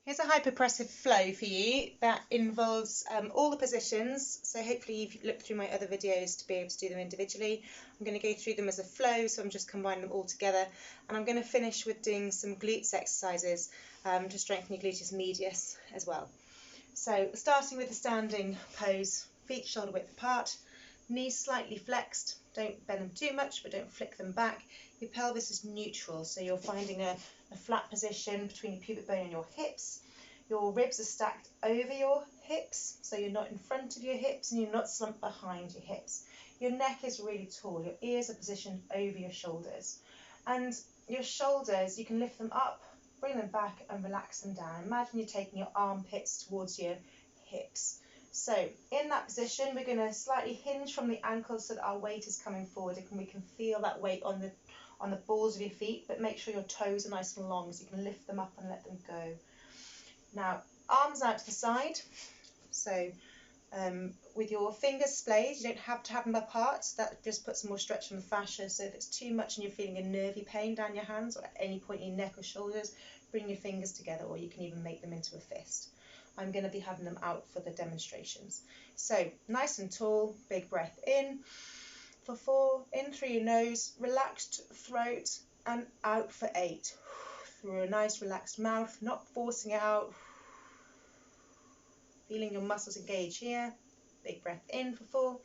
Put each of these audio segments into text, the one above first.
Here's a hypopressive flow for you that involves all the positions, so hopefully you've looked through my other videos to be able to do them individually. I'm going to go through them as a flow, so I'm just combining them all together, and I'm going to finish with doing some glutes exercises to strengthen your gluteus medius as well. So starting with the standing pose, feet shoulder width apart, knees slightly flexed, don't bend them too much but don't flick them back. Your pelvis is neutral, so you're finding a flat position between your pubic bone and your hips. Your ribs are stacked over your hips, so you're not in front of your hips and you're not slumped behind your hips. Your neck is really tall, your ears are positioned over your shoulders. And your shoulders, you can lift them up, bring them back and relax them down. Imagine you're taking your armpits towards your hips. So in that position, we're going to slightly hinge from the ankles so that our weight is coming forward, and we can feel that weight on the balls of your feet, but make sure your toes are nice and long so you can lift them up and let them go. Now, arms out to the side. So with your fingers splayed, you don't have to have them apart. That just puts more stretch on the fascia. So if it's too much and you're feeling a nervy pain down your hands or at any point in your neck or shoulders, bring your fingers together, or you can even make them into a fist. I'm going to be having them out for the demonstrations. So nice and tall, big breath in for 4, in through your nose, relaxed throat, and out for 8. Through a nice relaxed mouth, not forcing it out. Feeling your muscles engage here. Big breath in for 4.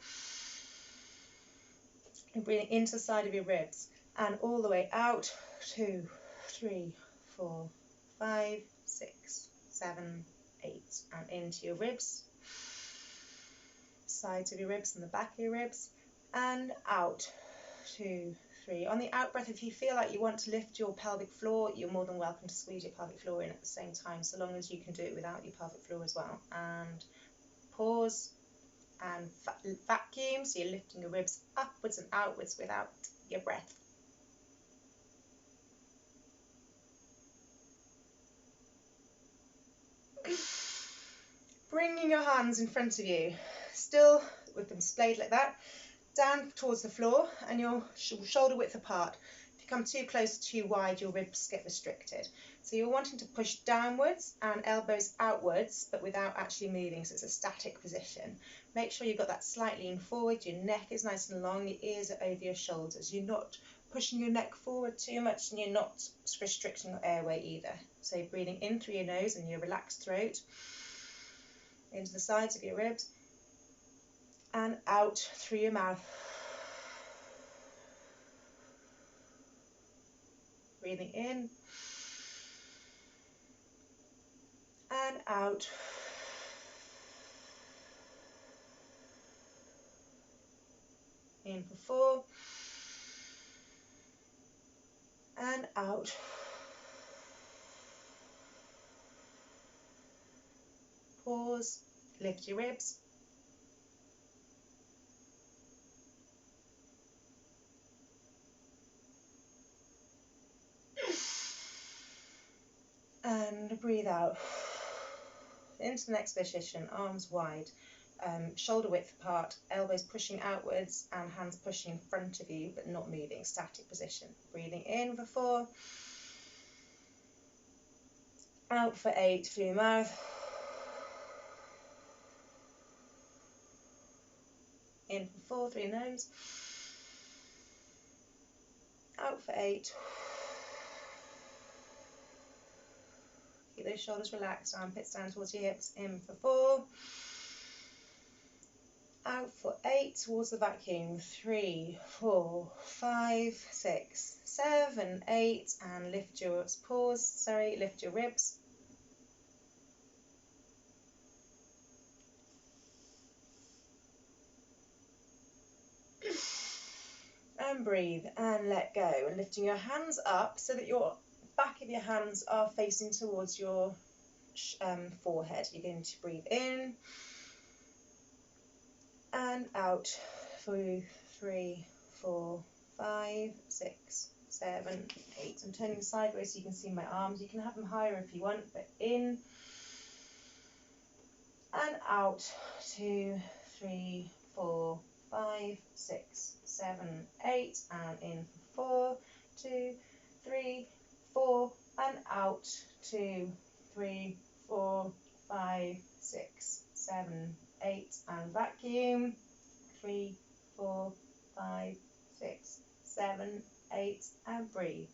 And breathing into the side of your ribs. And all the way out. 2, 3, 4, 5, 6, 7, 8. And into your ribs. Sides of your ribs and the back of your ribs. And out. 2, 3. On the out breath, if you feel like you want to lift your pelvic floor, you're more than welcome to squeeze your pelvic floor in at the same time, so long as you can do it without your pelvic floor as well. And pause and vacuum, so you're lifting your ribs upwards and outwards without your breath. Bringing your hands in front of you, still with them splayed like that, down towards the floor and your shoulder width apart. If you come too close, too wide, your ribs get restricted. So you're wanting to push downwards and elbows outwards, but without actually moving, so it's a static position. Make sure you've got that slight lean forward, your neck is nice and long, your ears are over your shoulders. You're not pushing your neck forward too much and you're not restricting your airway either. So breathing in through your nose and your relaxed throat, into the sides of your ribs, and out through your mouth. Breathing in and out. In for 4 and out. Pause, lift your ribs. And breathe out. Into the next position, arms wide, shoulder width apart, elbows pushing outwards and hands pushing in front of you but not moving, static position. Breathing in for 4, out for 8 through your mouth, in for 4 through your nose, out for 8. Keep those shoulders relaxed, armpits down towards your hips, in for 4, out for 8 towards the vacuum, 3, 4, 5, 6, 7, 8, and lift your lift your ribs. And breathe and let go, and lifting your hands up so that your back of your hands are facing towards your forehead. You're going to breathe in and out through 3, 4, 5, 6, 7, 8. I'm turning sideways so you can see my arms. You can have them higher if you want, but in and out. 2, 3, 4, 5, 6, 7, 8, and in for 4, 2, 3, 4, and out. 2, 3, 4, 5, 6, 7, 8, and vacuum. 3, 4, 5, 6, 7, 8, and breathe.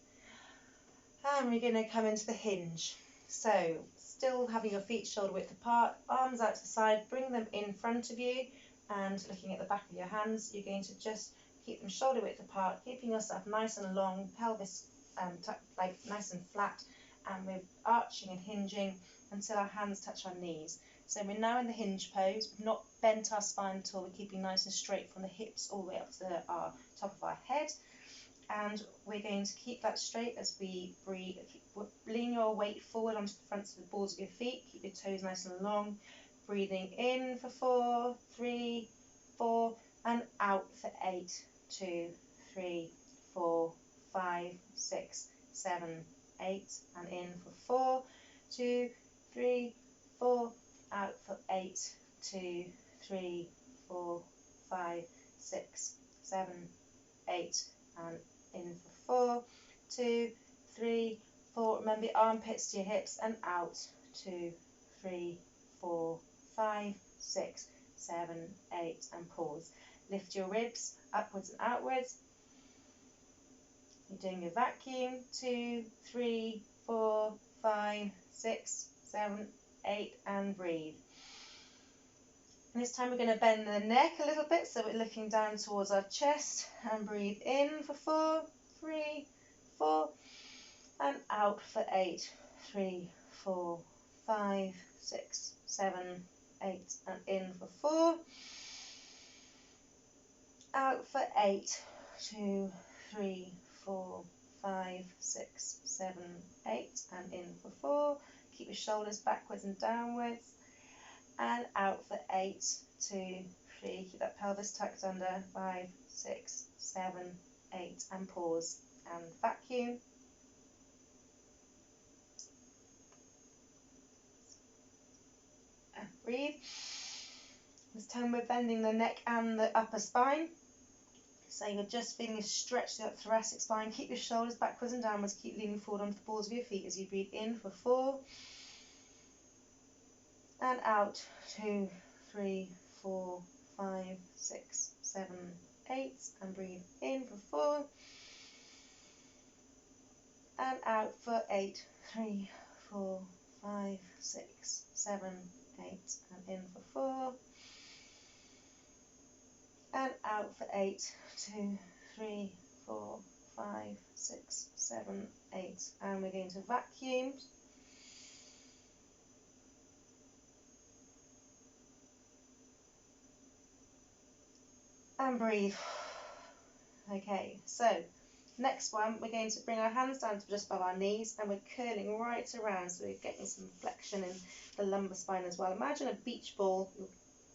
And we're going to come into the hinge. So, still having your feet shoulder width apart, arms out to the side, bring them in front of you, and looking at the back of your hands, you're going to just keep them shoulder width apart, keeping yourself nice and long, pelvis like nice and flat, and we're arching and hinging until our hands touch our knees. So we're now in the hinge pose. We've not bent our spine at all. We're keeping nice and straight from the hips all the way up to our top of our head. And we're going to keep that straight as we breathe. Lean your weight forward onto the fronts of the balls of your feet. Keep your toes nice and long. Breathing in for 4, 3, 4, and out for 8, 2, 3, 4, 5, 6, 7, 8, and in for 4, 2, 3, 4, out for 8, 2, 3, 4, 5, 6, 7, 8, and in for 4, 2, 3, 4. Remember your armpits to your hips, and out. 2, 3, 4, 5, 6, 7, 8, and pause. Lift your ribs upwards and outwards. You're doing your vacuum. 2, 3, 4, 5, 6, 7, 8, and breathe. And this time we're going to bend the neck a little bit, so we're looking down towards our chest, and breathe in for 4, 3, 4, and out for 8, 3, 4, 5, 6, 7, 8, and in for 4, out for 8, 2, 3, 4, 5, 6, 7, 8, and in for 4. Keep your shoulders backwards and downwards, and out for 8, 2, 3. Keep that pelvis tucked under. 5, 6, 7, 8, and pause and vacuum. And breathe. This time we're bending the neck and the upper spine. So you're just feeling a stretch through that thoracic spine. Keep your shoulders backwards and downwards. Keep leaning forward onto the balls of your feet as you breathe in for 4. And out. 2, 3, 4, 5, 6, 7, 8. And breathe in for 4. And out for 8. 3, 4, 5, 6, 7, 8. And in for 4. And out for 8, 2, 3, 4, 5, 6, 7, 8. And we're going to vacuum. And breathe. Okay, so next one, we're going to bring our hands down to just above our knees, and we're curling right around, so we're getting some flexion in the lumbar spine as well. Imagine a beach ball.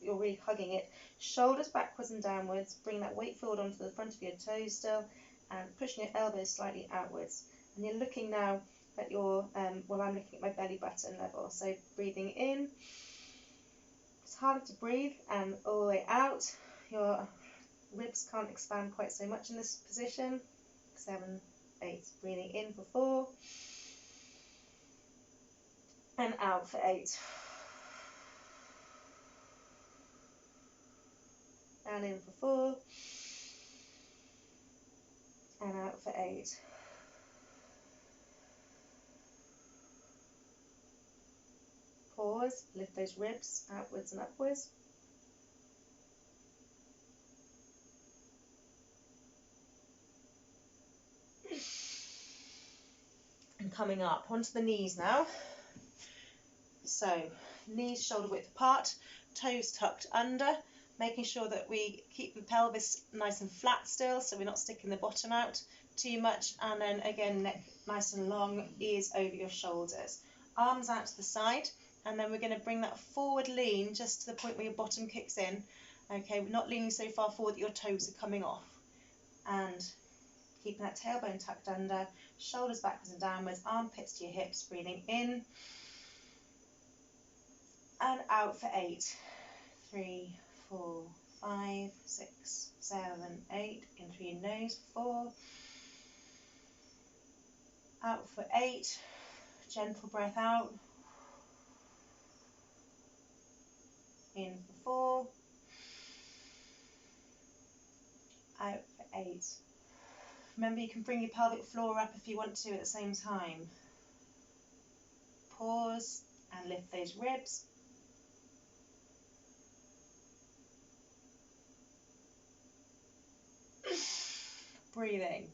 You're really hugging it. Shoulders backwards and downwards. Bring that weight forward onto the front of your toes still, and pushing your elbows slightly outwards. And you're looking now at your, well, I'm looking at my belly button level. So breathing in. It's harder to breathe, and all the way out. Your ribs can't expand quite so much in this position. 7, 8. Breathing in for 4. And out for 8. And in for 4, and out for 8. Pause, lift those ribs outwards and upwards. And coming up onto the knees now. So, knees shoulder width apart, toes tucked under. Making sure that we keep the pelvis nice and flat still, so we're not sticking the bottom out too much. And then again, neck nice and long, ears over your shoulders. Arms out to the side, and then we're going to bring that forward lean just to the point where your bottom kicks in. Okay, we're not leaning so far forward that your toes are coming off. And keeping that tailbone tucked under, shoulders backwards and downwards, armpits to your hips, breathing in. And out for 8, 3, 4, 5, 6, 7, 8. In through your nose, 4. Out for 8. Gentle breath out. 8. Remember, you can bring your pelvic floor up if you want to at the same time. Pause and lift those ribs. Breathing.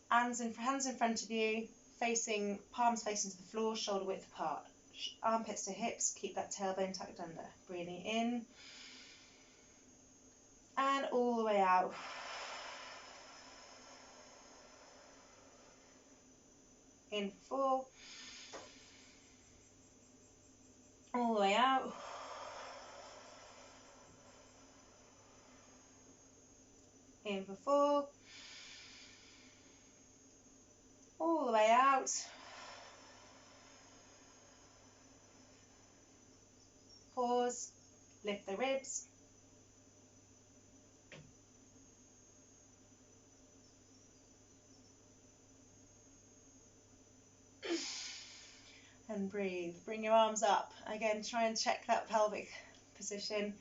Hands in front of you, facing, palms facing to the floor, shoulder width apart. Armpits to hips, keep that tailbone tucked under. Breathing in and all the way out. In for 4. All the way out. In for 4. All the way out. Pause. Lift the ribs. And breathe. Bring your arms up. Again, try and check that pelvic position.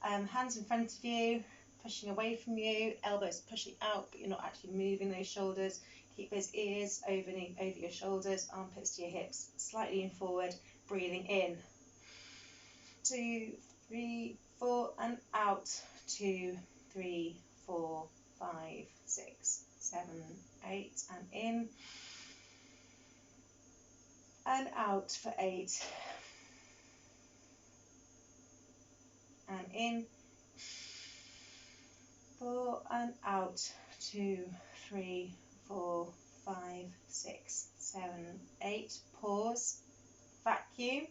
Hands in front of you, pushing away from you, elbows pushing out, but you're not actually moving those shoulders. Keep those ears over your shoulders, armpits to your hips, slightly in forward, breathing in. 2, 3, 4, and out. 2, 3, 4, 5, 6, 7, 8, and in. And out for 8. And in. 4 and out. 2, 3, 4, 5, 6, 7, 8. Pause. Vacuum.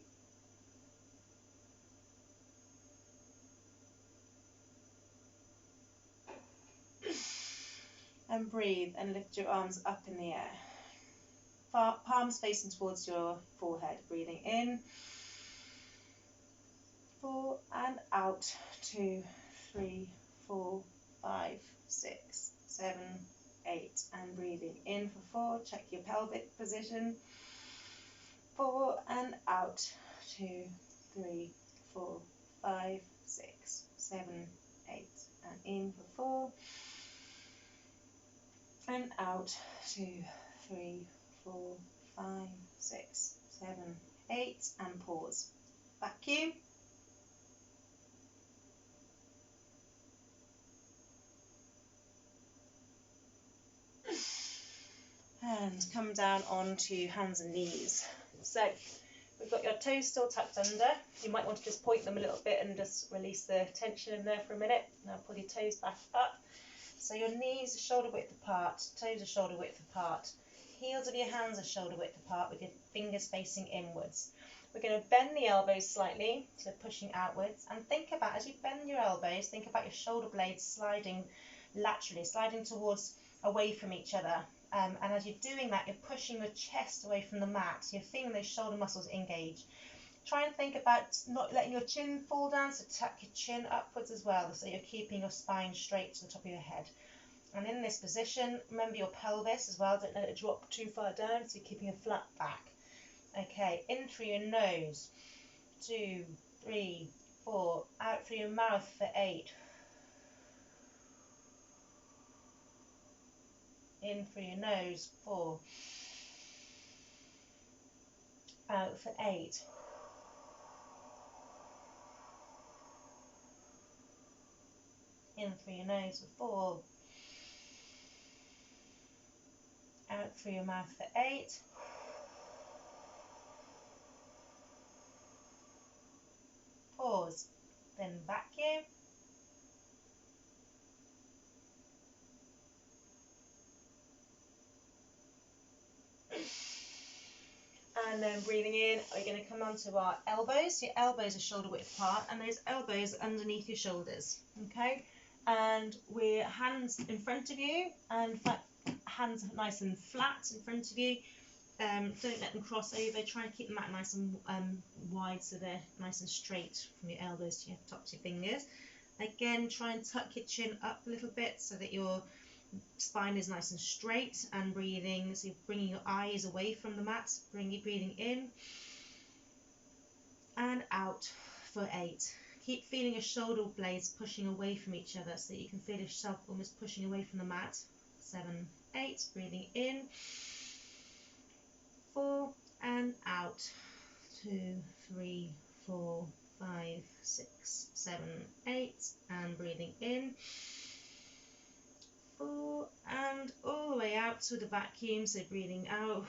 And breathe and lift your arms up in the air. Palms facing towards your forehead. Breathing in. 4 and out. 2, 3, 4, 5, 6, 7, 8. And breathing in for 4. Check your pelvic position. 4 and out. 2, 3, 4, 5, 6, 7, 8. And in for 4. And out. 2, 3, 4, 5, 6, 7, 8. And pause. Vacuum. And come down onto hands and knees. So we've got your toes still tucked under. You might want to just point them a little bit and just release the tension in there for a minute. Now pull your toes back up. So your knees are shoulder width apart, toes are shoulder width apart. Heels of your hands are shoulder width apart with your fingers facing inwards. We're going to bend the elbows slightly, so pushing outwards. And think about, as you bend your elbows, think about your shoulder blades sliding laterally, sliding towards, away from each other. And as you're doing that, you're pushing your chest away from the mat. So you're feeling those shoulder muscles engage. Try and think about not letting your chin fall down, so tuck your chin upwards as well, so you're keeping your spine straight to the top of your head. And in this position, remember your pelvis as well, don't let it drop too far down, so you're keeping a flat back. Okay, in through your nose, 2, 3, 4, out through your mouth for 8. In through your nose, 4. Out for 8. In through your nose for 4. Out through your mouth for 8. Pause. Then vacuum. And then breathing in, we're going to come onto our elbows. Your elbows are shoulder width apart, and those elbows are underneath your shoulders. Okay, and we're hands in front of you, and hands nice and flat in front of you. Don't let them cross over. Try and keep them out nice and wide, so they're nice and straight from your elbows to your tops of your fingers. Again, try and tuck your chin up a little bit so that your spine is nice and straight, and breathing, so you're bringing your eyes away from the mat, breathing in and out for 8. Keep feeling your shoulder blades pushing away from each other so that you can feel yourself almost pushing away from the mat. 7, 8. Breathing in. 4 and out. 2, 3, 4, 5, 6, 7, 8. And breathing in. 4 and all the way out to the vacuum. So breathing out.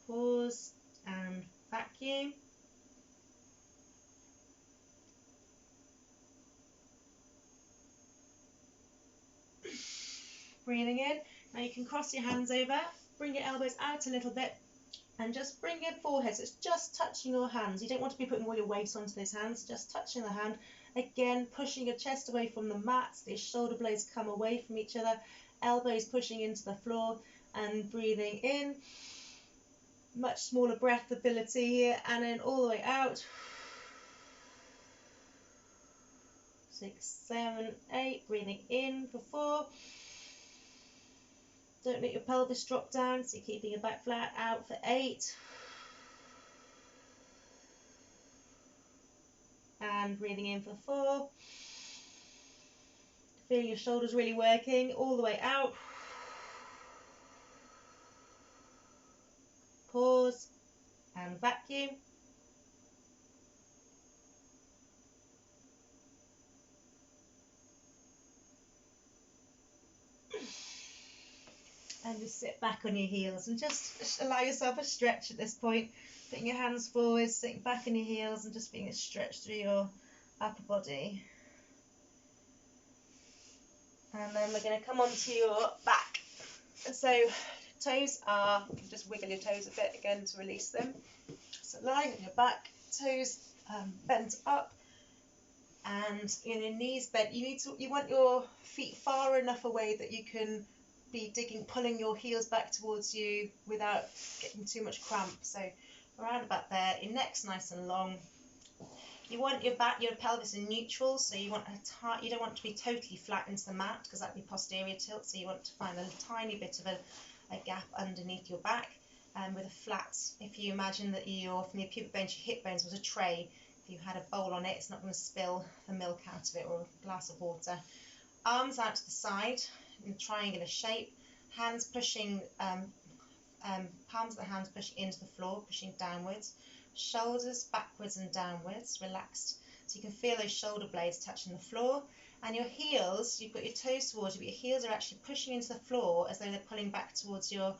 Pause and vacuum. Breathing in. Now you can cross your hands over, bring your elbows out a little bit, and just bring your forehead. So it's just touching your hands. You don't want to be putting all your weight onto those hands, just touching the hand. Again, pushing your chest away from the mat. The shoulder blades come away from each other. Elbows pushing into the floor and breathing in. Much smaller breath ability here, and then all the way out. 6, 7, 8. Breathing in for 4. Don't let your pelvis drop down, so you're keeping your back flat. Out for 8. And breathing in for 4. Feeling your shoulders really working. All the way out. Pause and vacuum. And just sit back on your heels and just allow yourself a stretch at this point. Putting your hands forward, sitting back on your heels and just being a stretch through your upper body. And then we're going to come onto your back. So toes are, you can just wiggle your toes a bit again to release them. So lying on your back, toes bent up, and your knees bent. You want your feet far enough away that you can be pulling your heels back towards you without getting too much cramp. So around about there, your neck's nice and long. You want your pelvis in neutral, so you don't want to be totally flat into the mat because that'd be posterior tilt. So you want to find a tiny bit of a gap underneath your back, with a flat. If you imagine that from your pubic bone to your hip bones was a tray, if you had a bowl on it, it's not going to spill the milk out of it, or a glass of water. Arms out to the side in triangular shape, hands pushing, palms of the hands pushing into the floor, pushing downwards, shoulders backwards and downwards, relaxed, so you can feel those shoulder blades touching the floor, and your heels, you've got your toes towards you, but your heels are actually pushing into the floor as though they're pulling back towards your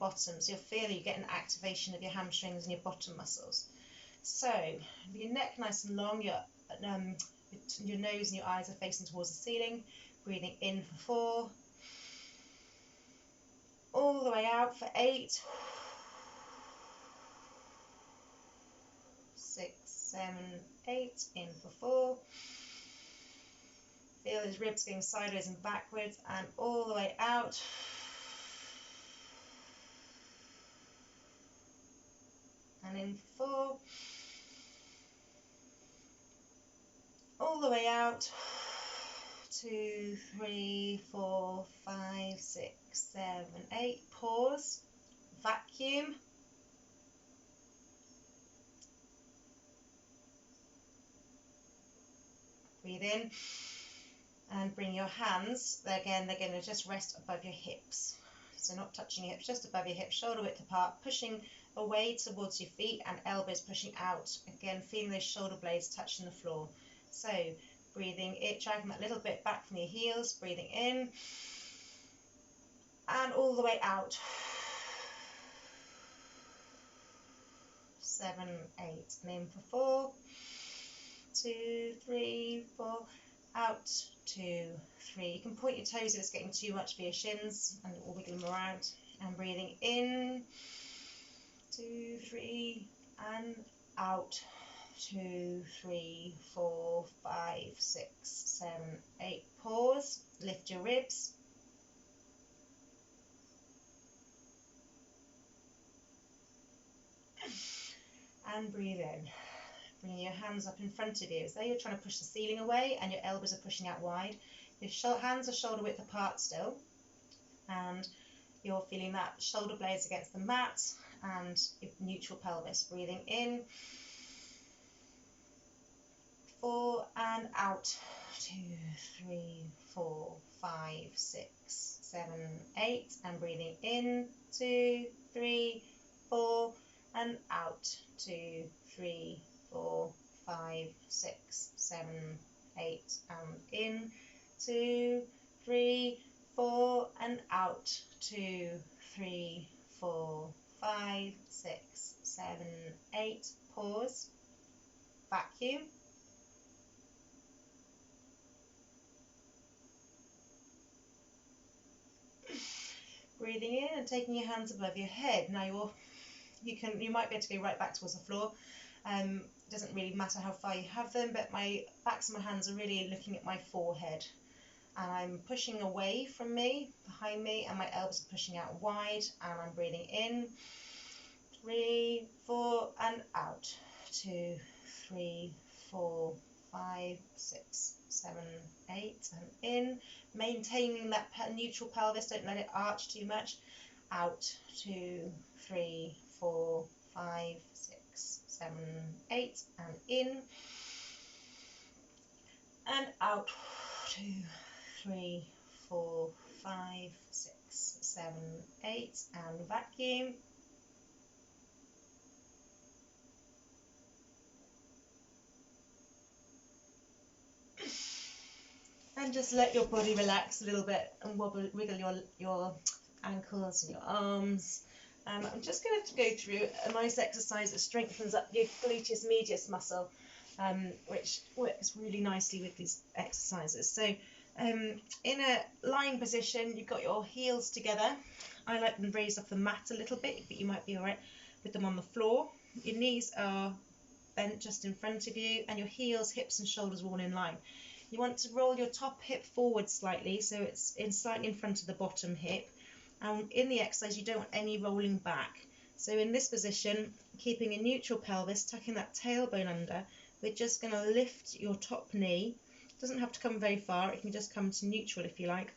bottom, so you'll feel you get an activation of your hamstrings and your bottom muscles. So, with your neck nice and long, your nose and your eyes are facing towards the ceiling, breathing in for 4, all the way out for 8, 6, 7, 8, in for 4. Feel those ribs going sideways and backwards, and all the way out. And in for 4. All the way out. 2, 3, 4, 5, 6, 7, 8. Pause. Vacuum. Breathe in. And bring your hands, again, they're going to just rest above your hips. So not touching your hips, just above your hips, shoulder width apart, pushing away towards your feet and elbows pushing out. Again, feeling those shoulder blades touching the floor. So breathing in, dragging that little bit back from your heels, breathing in, and all the way out. 7, 8, and in for 4, 2, 3, 4, out, 2, 3. You can point your toes if it's getting too much for your shins, and we'll wiggle them around. And breathing in, 2, 3, and out, 2, 3, 4, 5, 6, 7, 8. Pause, lift your ribs. And breathe in. Bringing your hands up in front of you as though you're trying to push the ceiling away and your elbows are pushing out wide. Your hands are shoulder width apart still, and you're feeling that shoulder blades against the mat and your neutral pelvis. Breathing in, 4, and out. 2, 3, 4, 5, 6, 7, 8, and breathing in. 2, 3, 4, and out. 2, 3, 4, 5, 6, 7, 8, and in. 2, 3, 4, and out. 2, 3, 4, 5, 6, 7, 8. Pause. Vacuum. Breathing in and taking your hands above your head. Now you might be able to go right back towards the floor. It doesn't really matter how far you have them, but my backs of my hands are really looking at my forehead, and I'm pushing away from me, behind me, and my elbows are pushing out wide, and I'm breathing in. 3, 4, and out. 2, 3, 4, 5, 6, 7, 8, and in. Maintaining that neutral pelvis, don't let it arch too much. Out. 2, 3, 4, 5, 6, 7, 8, and in. And out. 2, 3, 4, 5, 6, 7, 8, and vacuum. And just let your body relax a little bit and wiggle your ankles and your arms. I'm just going to go through a nice exercise that strengthens up your gluteus medius muscle, which works really nicely with these exercises. So in a lying position, you've got your heels together. I like them raised off the mat a little bit, but you might be alright with them on the floor. Your knees are bent just in front of you, and your heels, hips and shoulders are all in line. You want to roll your top hip forward slightly, so it's slightly in front of the bottom hip. And in the exercise, you don't want any rolling back. So in this position, keeping a neutral pelvis, tucking that tailbone under, we're just going to lift your top knee. It doesn't have to come very far, it can just come to neutral if you like.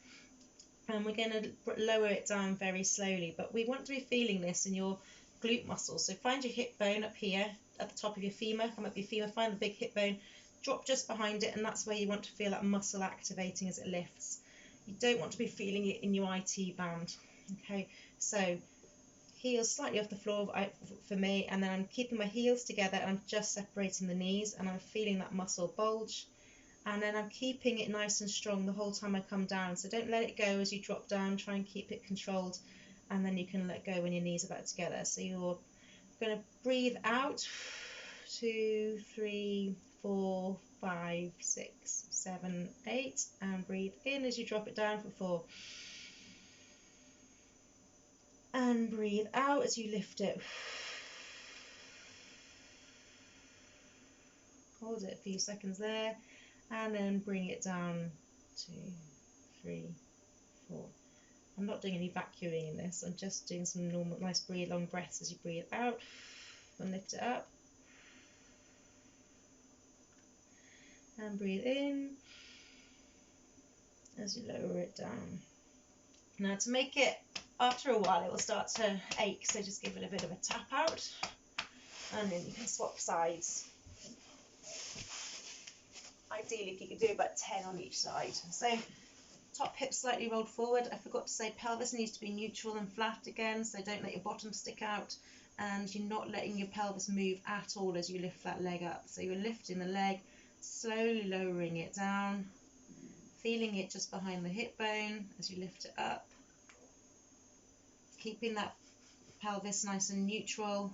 And we're going to lower it down very slowly, but we want to be feeling this in your glute muscles. So find your hip bone up here, at the top of your femur, come up your femur, find the big hip bone, drop just behind it, and that's where you want to feel that muscle activating as it lifts. You don't want to be feeling it in your IT band. Okay, so heels slightly off the floor for me, and then I'm keeping my heels together and I'm just separating the knees, and I'm feeling that muscle bulge, and then I'm keeping it nice and strong the whole time I come down. So don't let it go as you drop down, try and keep it controlled, and then you can let go when your knees are back together. So you're going to breathe out. 2, 3, 4, 5, 6, 7, 8, and breathe in as you drop it down for 4. And breathe out as you lift it. Hold it a few seconds there, and then bring it down. 2, 3, 4. I'm not doing any vacuuming in this, I'm just doing some normal, nice long breaths as you breathe out and lift it up. And breathe in as you lower it down. Now to make it, after a while it will start to ache, so just give it a bit of a tap out, and then you can swap sides. Ideally if you could do about 10 on each side. So top hip slightly rolled forward. I forgot to say pelvis needs to be neutral and flat again, so don't let your bottom stick out, and you're not letting your pelvis move at all as you lift that leg up. So you're lifting the leg, slowly lowering it down, feeling it just behind the hip bone as you lift it up, keeping that pelvis nice and neutral.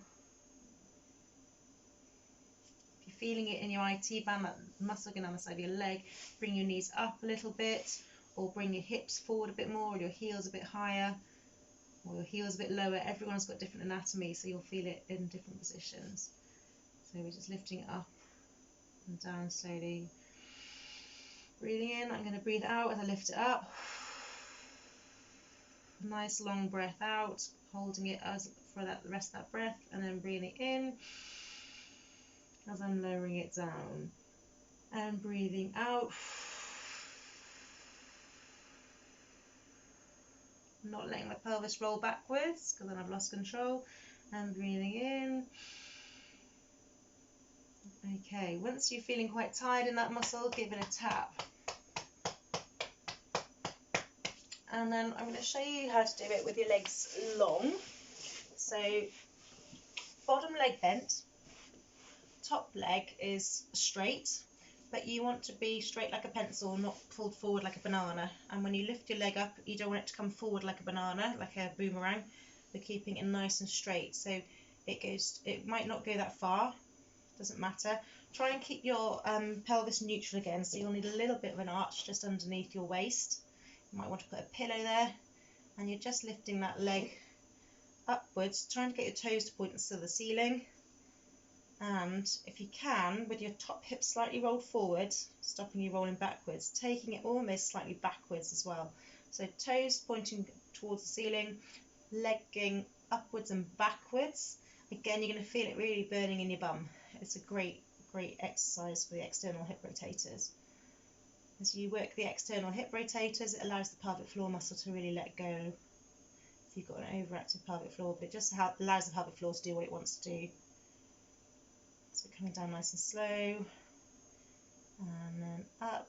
If you're feeling it in your IT band, that muscle going on the side of your leg, bring your knees up a little bit, or bring your hips forward a bit more, or your heels a bit higher, or your heels a bit lower. Everyone's got different anatomy, so you'll feel it in different positions. So we're just lifting it up and down slowly. Breathing in, I'm going to breathe out as I lift it up. Nice long breath out, holding it for the rest of that breath, and then breathing in as I'm lowering it down. And breathing out. Not letting my pelvis roll backwards, because then I've lost control. And breathing in. Okay, once you're feeling quite tired in that muscle, give it a tap. And then I'm going to show you how to do it with your legs long. So bottom leg bent, top leg is straight, but you want to be straight like a pencil, not pulled forward like a banana. And when you lift your leg up, you don't want it to come forward like a banana, like a boomerang. We're keeping it nice and straight, so it might not go that far, doesn't matter. Try and keep your pelvis neutral again, so you'll need a little bit of an arch just underneath your waist. You might want to put a pillow there, and you're just lifting that leg upwards, trying to get your toes to point to the ceiling. And if you can, with your top hip slightly rolled forward, stopping you rolling backwards, taking it almost slightly backwards as well. So toes pointing towards the ceiling, legging upwards and backwards. Again, you're going to feel it really burning in your bum. It's a great exercise for the external hip rotators. As you work the external hip rotators, it allows the pelvic floor muscle to really let go if you've got an overactive pelvic floor, but it just allows the pelvic floor to do what it wants to do. So coming down nice and slow, and then up.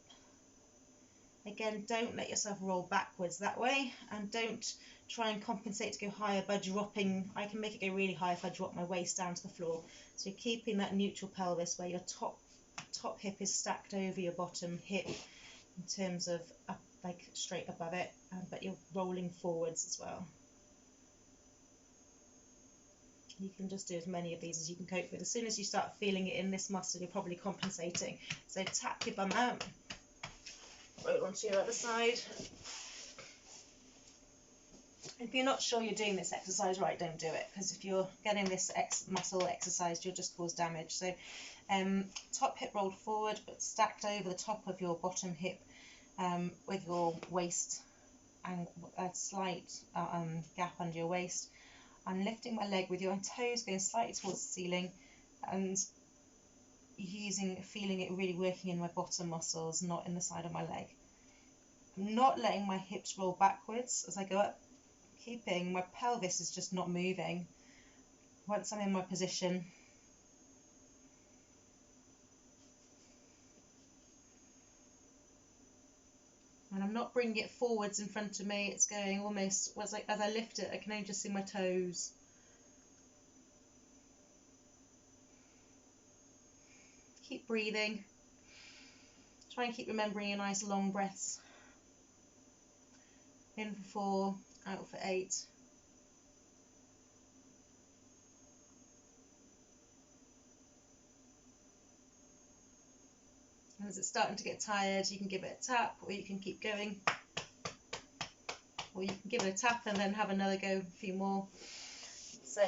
Again, don't let yourself roll backwards that way, and don't try and compensate to go higher by dropping. I can make it go really high if I drop my waist down to the floor. So you're keeping that neutral pelvis where your top hip is stacked over your bottom hip in terms of up, like straight above it, but you're rolling forwards as well. You can just do as many of these as you can cope with. As soon as you start feeling it in this muscle, you're probably compensating. So tap your bum out, roll onto your other side. If you're not sure you're doing this exercise right, don't do it, because if you're getting this muscle exercised, you'll just cause damage. So top hip rolled forward, but stacked over the top of your bottom hip with your waist and a slight gap under your waist. I'm lifting my leg with your toes going slightly towards the ceiling, and feeling it really working in my bottom muscles, not in the side of my leg. I'm not letting my hips roll backwards as I go up, keeping my pelvis is just not moving. Once I'm in my position, and I'm not bringing it forwards in front of me, it's going almost, as I lift it, I can only just see my toes. Keep breathing. Try and keep remembering your nice long breaths. In for 4, out for 8. And as it's starting to get tired, you can give it a tap, or you can keep going. Or you can give it a tap and then have another go, a few more. So